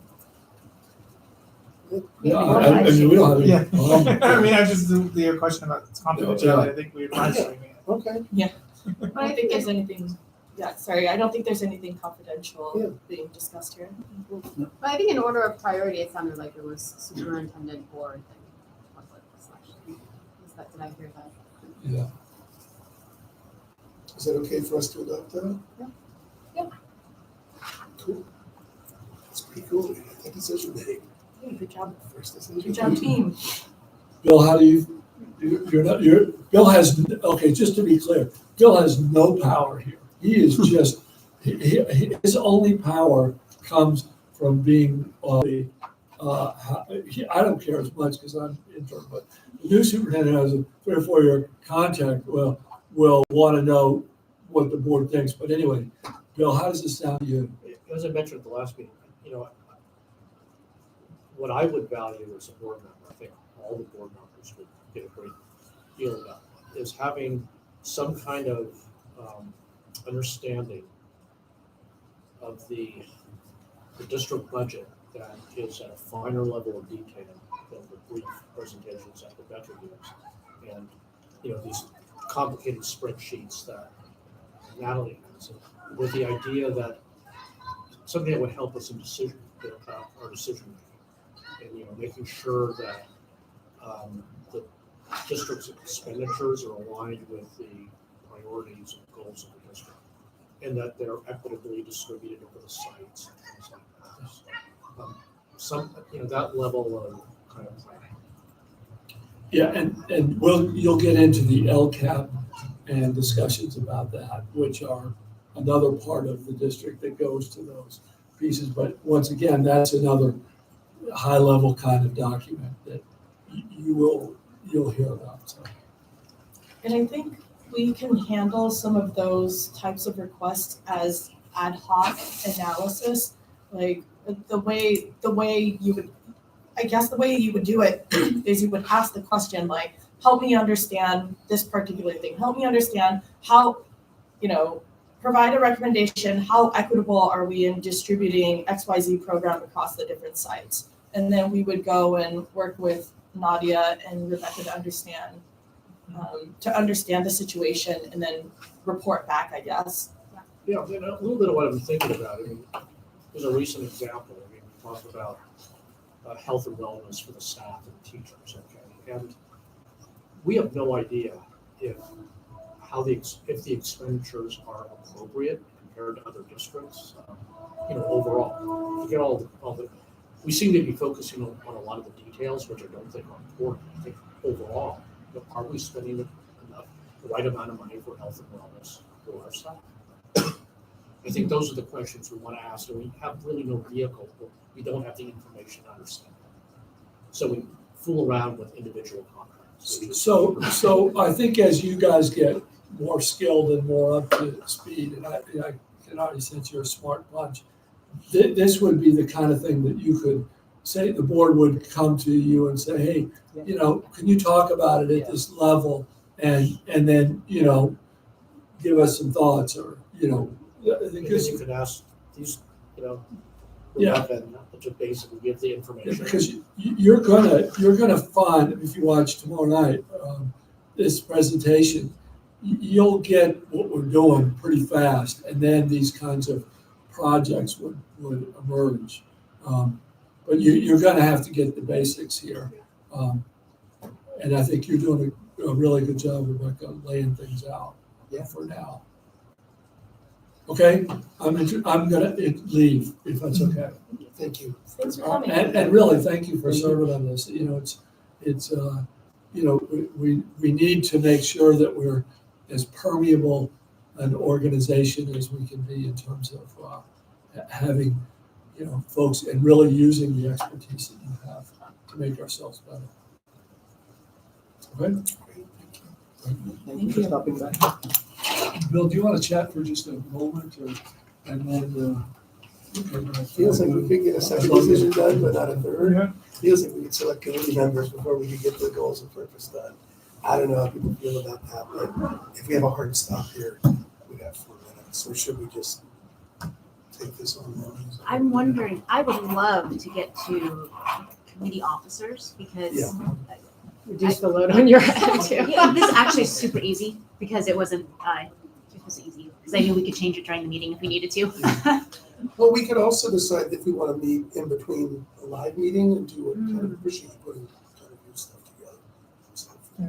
Yeah, I mean, we don't have any. Yeah. I mean, I just the question about confidentiality. I think we're live streaming it. Okay. But I don't think there's anything, I don't think there's anything confidential being discussed here. But I think in order of priority, it sounded like it was superintendent, board, and public selection. Did I hear that? Yeah. Is that okay for us to adopt that? Yeah. Cool. That's pretty cool. We got that decision made. Hey, good job. First decision. Good job, team. Bill, how do Bill has, okay, just to be clear, Bill has no power here. He is just, his only power comes from being I don't care as much because I'm intern, but the new superintendent has a 3 or 4 year contract, will want to know what the board thinks. But anyway, Bill, how does this sound to you? As I mentioned at the last meeting, what I would value as a board member, I think all the board members would get a great deal of that, is having some kind of understanding of the district budget that is at a finer level of detail than the brief presentations that Rebecca gives. And, these complicated spreadsheets that Natalie has, with the idea that something that would help us in our decision making. And making sure that the district's expenditures are aligned with the priorities and goals of the district, and that they're equitably distributed over the sites and things like that. That level of kind of planning. Yeah, and you'll get into the LCAP and discussions about that, which are another part of the district that goes to those pieces. But once again, that's another high-level kind of document that you'll hear about. So. And I think we can handle some of those types of requests as ad hoc analysis. Like the way you would do it is you would ask the question like, help me understand this particular thing. Help me understand how, provide a recommendation. How equitable are we in distributing XYZ program across the different sites? And then we would go and work with Nadia and Rebecca to understand the situation and then report back, I guess. Yeah, a little bit of what I'm thinking about. There's a recent example. We talked about health and wellness for the staff and teachers. Okay, and we have no idea if the expenditures are appropriate compared to other districts. Overall, you get all the. We seem to be focusing on a lot of the details, which I don't think are important. I think overall, are we spending the right amount of money for health and wellness for our staff? I think those are the questions we want to ask, and we have really no vehicle. We don't have the information to understand that. So we fool around with individual contracts. So I think as you guys get more skilled and more up to speed, and I can already sense you're a smart bunch, this would be the kind of thing that you could say, the board would come to you and say, hey, can you talk about it at this level, and then, give us some thoughts, or, I think And you could ask these, Yeah. then to basically give the information. Because you're gonna find, if you watch tomorrow night, this presentation, you'll get what we're doing pretty fast, and then these kinds of projects would emerge. But you're gonna have to get the basics here. And I think you're doing a really good job, Rebecca, laying things out for now. Okay, I'm gonna leave, if that's okay. Thank you. Thanks for coming. And really, thank you for serving on this. You know, it's you know, we need to make sure that we're as permeable an organization as we can be in terms of having, you know, folks and really using the expertise that you have to make ourselves better. Okay? Thank you for stopping by. Bill, do you want to chat for just a moment, and then? Feels like we could get a second decision done, but not a third. Feels like we could select committee members before we could get the goals and purpose done. I don't know how people feel about that, but if we have a hard stop here, we got 4 minutes, or should we just take this on now? I'm wondering, I would love to get to committee officers because Yeah. Reduce the load on your head too. yeah, this actually is super easy because it wasn't, it was easy because I knew we could change it during the meeting if we needed to. Well, we could also decide if we want to meet in between a live meeting and do a kind of appreciate putting kind of your stuff together. So, Yeah.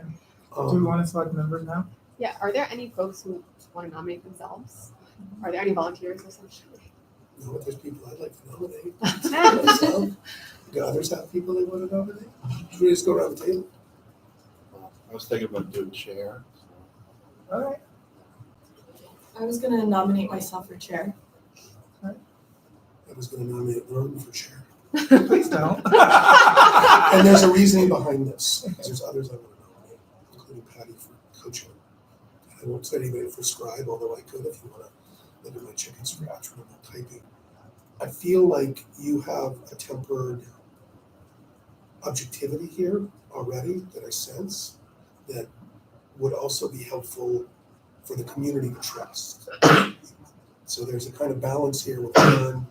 Do we um, want to select members now? Yeah, are there any folks who want to nominate themselves? Are there any volunteers or something? you know, if there's people I'd like to nominate. Do others have people they want to nominate? Should we just go around the table? I was thinking about doing chair. All right. I was gonna nominate myself for chair. I was going to nominate Norman for chair. Please don't. And there's a reasoning behind this, because there's others I want to nominate, including Patty for co-chair. I won't say anybody for scribe, although I could if you want to look at my chicken scratch when I'm not typing. I feel like you have a tempered objectivity here already that I sense that would also be helpful for the community to trust. So there's a kind of balance here with Vern.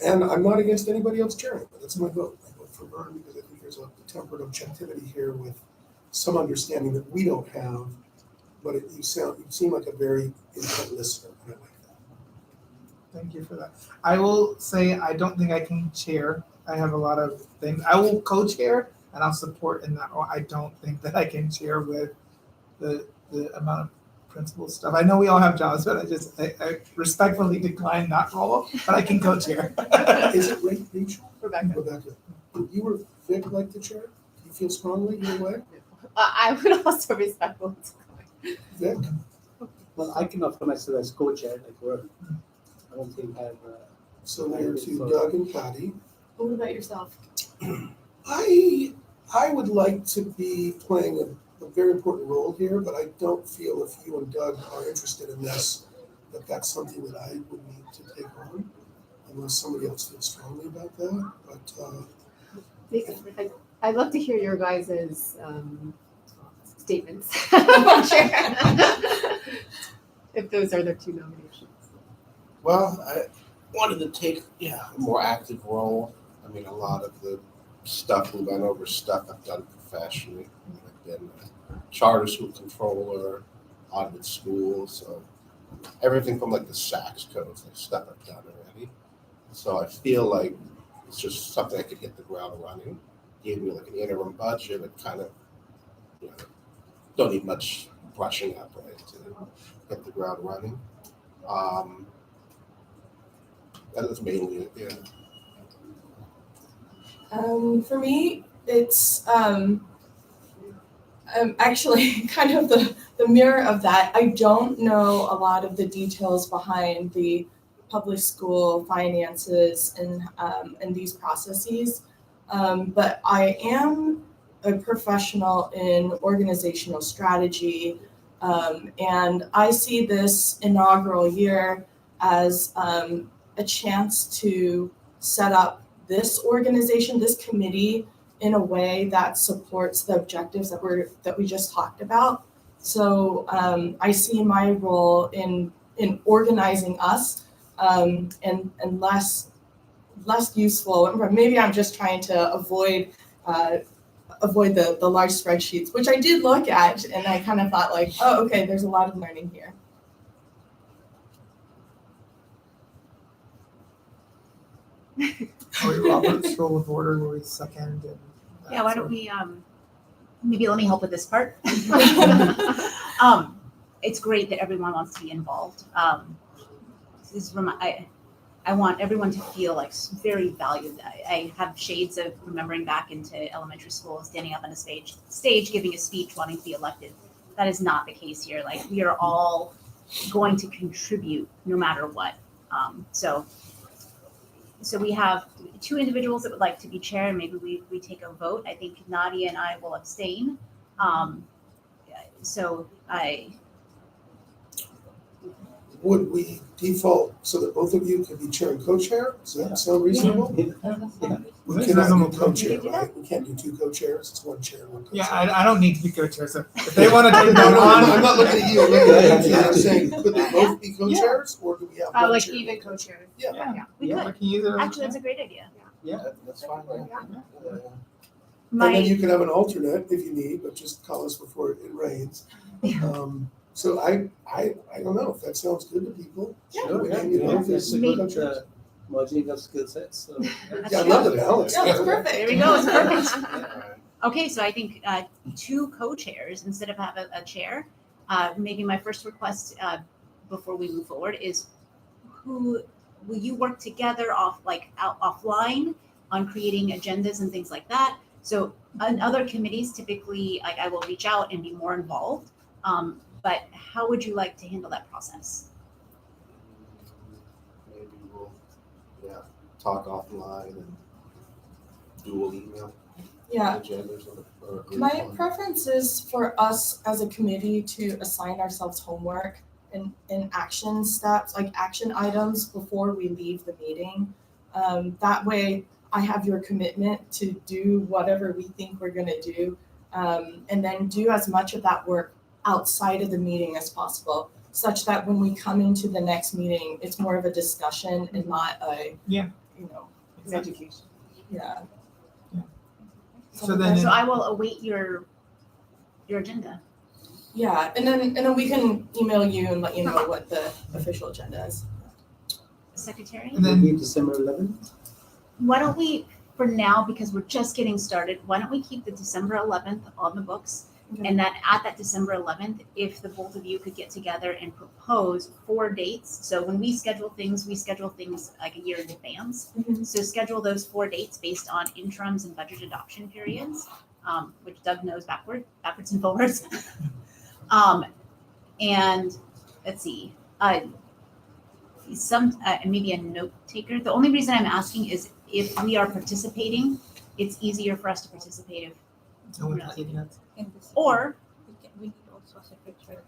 And I'm not against anybody else chairing, but that's my vote. I vote for Vern because I think there's a tempered objectivity here with some understanding that we don't have, but you seem like a very intent listener, and I like that. Thank you for that. I will say I don't think I can chair. I have a lot of things. I will co-chair and I'll support in that. I don't think that I can chair with the amount of principal stuff. I know we all have jobs, but I respectfully decline that role, but I can co-chair. Is it Rachel? Rebecca. You were Vic like the chair? Do you feel strongly either way? I would also respectfully Vic? Well, I can offer myself as co-chair, like Vern. I don't think I have. So we're to Doug and Patty. What about yourself? I would like to be playing a very important role here, but I don't feel if you and Doug are interested in this, that that's something that I would need to take on, unless somebody else feels strongly about that. But I'd love to hear your guys' statements. If those are the two nominations. Well, I wanted to take, a more active role. I mean, a lot of the stuff we've gone over stuff I've done professionally. I've been a charter school controller, audited school, so everything from like the SACS codes, like stuff I've done already. So I feel like it's just something I could hit the ground running. Gave me like an interim budget and kind of, don't need much brushing up, right, to hit the ground running. That is mainly it, yeah. For me, it's actually kind of the mirror of that. I don't know a lot of the details behind the public school finances and these processes, but I am a professional in organizational strategy, and I see this inaugural year as a chance to set up this organization, this committee, in a way that supports the objectives that we just talked about. So I see my role in organizing us, and less less useful. Or maybe I'm just trying to avoid the large spreadsheets, which I did look at, and I kind of thought like, oh, okay, there's a lot of learning here. Robert's rule of order where we second and. Yeah, why don't we, maybe let me help with this part. It's great that everyone wants to be involved. This is I want everyone to feel like very valued. I have shades of remembering back into elementary school, standing up on a stage, giving a speech, wanting to be elected. That is not the case here. Like, we are all going to contribute no matter what. So we have 2 individuals that would like to be chair, and maybe we take a vote. I think Nadia and I will abstain. Would we default so that both of you could be chair and co-chair? Does that sound reasonable? We cannot do co-chair, right? We can't do 2 co-chairs, it's 1 chair, 1 co-chair. Yeah, I don't need to be co-chair, so if they want to take that I'm on. not looking at you, I'm looking at you, I'm saying, could they both be co-chairs, or do we have 1 Like chair? even co-chairs. Yeah. We Yeah. could. Can you either? Actually, that's a great idea. That's fine. And then My, you can have an alternate if you need, but just call us before it rains. So I don't know, if that sounds good to people. Sure, we yeah, can do both as it's a good co-chairs. merging of skill sets, so. Yeah, I love the balance. Yeah, it's perfect. there we go, it's perfect. Alright. Okay, so I think 2 co-chairs instead of have a chair. Maybe my first request before we move forward is, who will you work together offline on creating agendas and things like that? So on other committees, typically, like, I will reach out and be more involved. But how would you like to handle that process? Maybe we'll, talk offline and dual email Yeah, agendas or group my one. preference is for us as a committee to assign ourselves homework and action steps, like action items before we leave the meeting. That way I have your commitment to do whatever we think we're gonna do. And then do as much of that work outside of the meeting as possible, such that when we come into the next meeting, it's more of a discussion and not a, Education. yeah. So then, So I will await your agenda. Yeah, and then we can email you and let you know what the official agenda is. Secretary? and then Maybe December 11th? Why don't we, for now, because we're just getting started, why don't we keep the December 11th on the books? Okay. And then at that December 11th, if the both of you could get together and propose 4 dates. So when we schedule things like a year in advance. Mhm. So schedule those 4 dates based on interims and budget adoption periods, which Doug knows backwards and forwards. And let's see, maybe a note taker. The only reason I'm asking is if we are participating, it's easier for us to participate if, no one's taking notes. or We need also a secretary.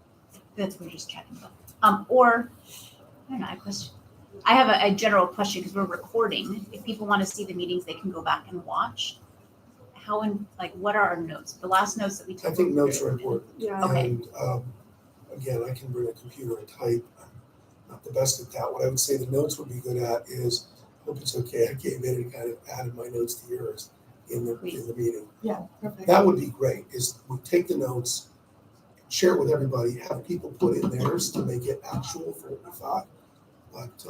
that's we're just chatting about. Or I don't know, I have a general question because we're recording. If people want to see the meetings, they can go back and watch. What are our notes? The last notes that we took. I think notes are important. Yeah. Okay. And again, I can bring a computer and type. I'm not the best at that. What I would say the notes would be good at is, hope it's okay, I came in and kind of added my notes to yours in the meeting. Yeah, perfect. That would be great, is we take the notes, share it with everybody, have people put in theirs to make it actual for what we thought. But,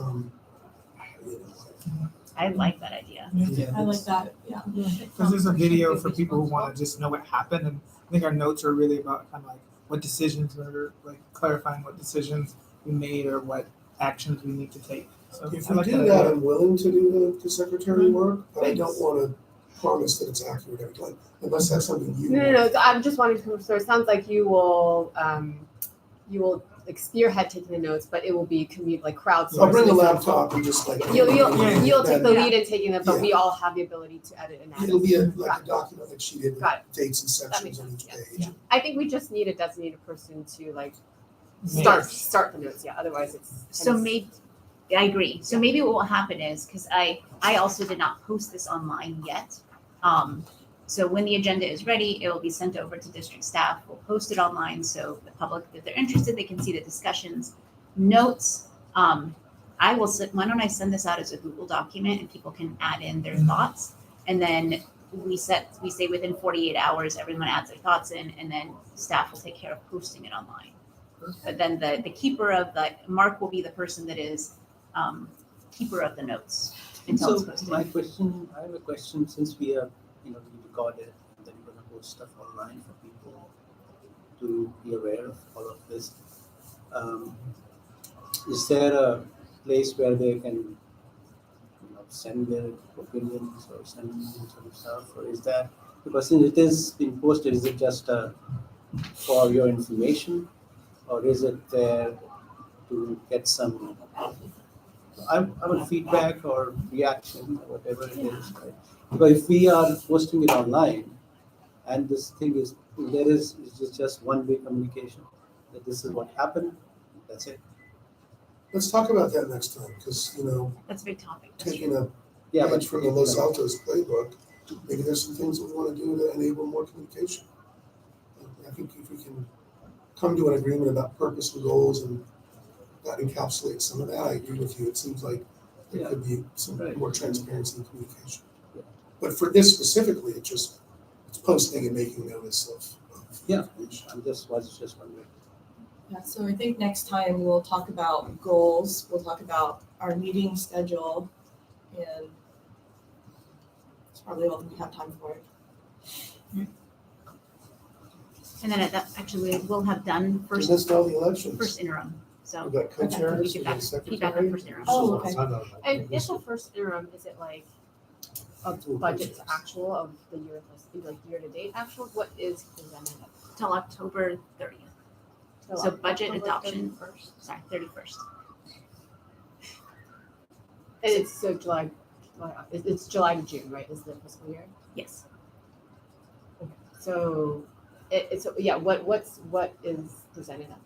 I like that idea. I like that, yeah. Because there's a video for people who want to just know what happened, and I think our notes are really about kind of like what decisions are, like clarifying what decisions we made or what actions we need to take. So if I we like do that that, idea. I'm willing to do the secretary work, but I don't want to promise that it's accurate every time, unless that's something you. No. So I'm just wanting to. So it sounds like you will like spearhead taking the notes, but it will be crowdsourced. I'll bring a laptop and just like. You'll Yeah. take the lead in taking them, but Yeah. we all have the ability to edit and add. It'll be like a document like she did with Got dates and That makes sections on sense. each Yes. page. I think we just need a designated person to Yes. start the notes. Yeah. Otherwise, it's So I agree. So maybe what will happen is, because I also did not post this online yet. So when the agenda is ready, it will be sent over to district staff. We'll post it online so the public, if they're interested, they can see the discussions. Notes, why don't I send this out as a Google document and people can add in their thoughts? And then we say within 48 hours, everyone adds their thoughts in, and then staff will take care of posting it online. But then the keeper of Mark will be the person that is keeper of the notes until it's So posted. my question, I have a question, since we are, we record it, and then we're gonna post stuff online for people to be aware of all of this. Is there a place where they can, send their opinions or send some stuff, or is that, because since it is being posted, is it just for your information, or is it there to get some, I want feedback or reaction, or whatever it is, right? Because if we are posting it online, and this thing is, it's just one-way communication, that this is what happened, that's it. Let's talk about that next time, because, That's a big topic. That's taking true. a Yeah, page from the Los Altos playbook, maybe there's some things that we want to do to enable more communication. I think if we can come to an agreement about purpose and goals, and that encapsulates some of that, I agree with you. It seems like there could be some Right. more transparency in communication. Yeah. But for this specifically, it's posting and making notice of Yeah. information. was just wondering. Yeah, so I think next time we'll talk about goals, we'll talk about our meeting schedule, and it's probably all we have time for. And then actually, we'll have done And first that's all the elections. first interim. So We've got we co-chairs, get we've back got feedback on secretary. first interim. Oh, okay. And if the first interim, is it like a It's all budget to process. actual of the year, like year to date actual? What is presented? Till October 30th. So budget adoption. Sorry, 31st. And it's so it's July to June, right, is the fiscal year? Yes. So it's, what is presented at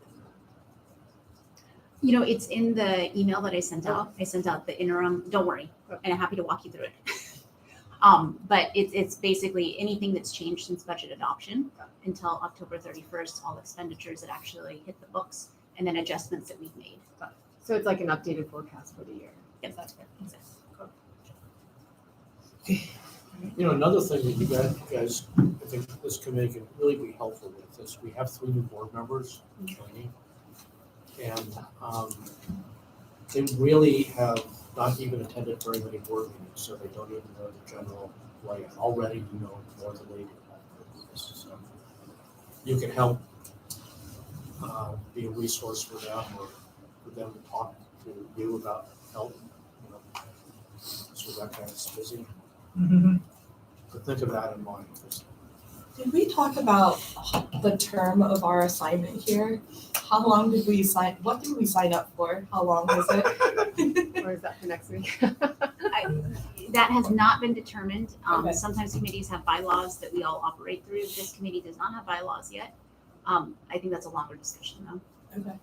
the It's in the email that I sent out. I sent out the interim, don't worry, and I'm happy to walk you through it. But it's basically anything that's changed since budget adoption until October 31st, all expenditures that actually hit the books, and then adjustments that we've made. So it's like an updated forecast for the year. Yes, Is that fair? Another thing that you guys, I think this committee can really be helpful with is we have 3 new board members in training. And they really have not even attended very many board meetings, so they don't even know the general layout. Already you know more than they do. So you can help be a resource for them, or for them to talk to you about help. So Rebecca is busy. But think of that in mind. Did we talk about the term of our assignment here? How long did we sign, what did we sign up for? How long was it? Or is that for next week? That has not been determined. Okay. Sometimes committees have bylaws that we all operate through. This committee does not have bylaws yet. I think that's a longer discussion though. Okay.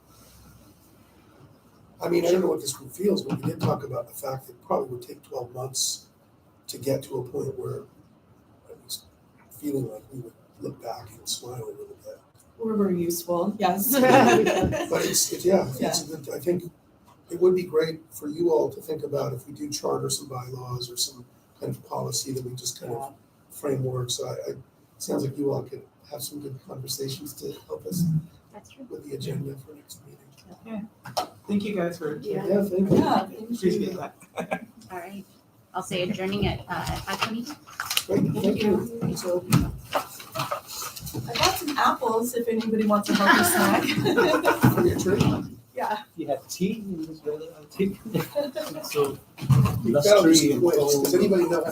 I mean, I don't know what this group feels, but we did talk about the fact that it probably would take 12 months to get to a point where I was feeling like we would look back and smile a little bit. We were useful, yes. But it's a good, I think it would be great for you all to think about if we do charter some bylaws or some kind of policy that we just kind of framework. So it sounds like you all could have some good conversations to help us That's true. with the agenda for next meeting. Thank you guys for, Yeah. Yeah, thank you. Yeah, thank appreciate you. that. All right. I'll say adjourning at 5:20. Great, thank you. So, I got some apples if anybody wants a healthy snack. for your tree. Yeah. You have tea in this weather, I'll take. So, You've got to Illustrious quiz. Does anybody know how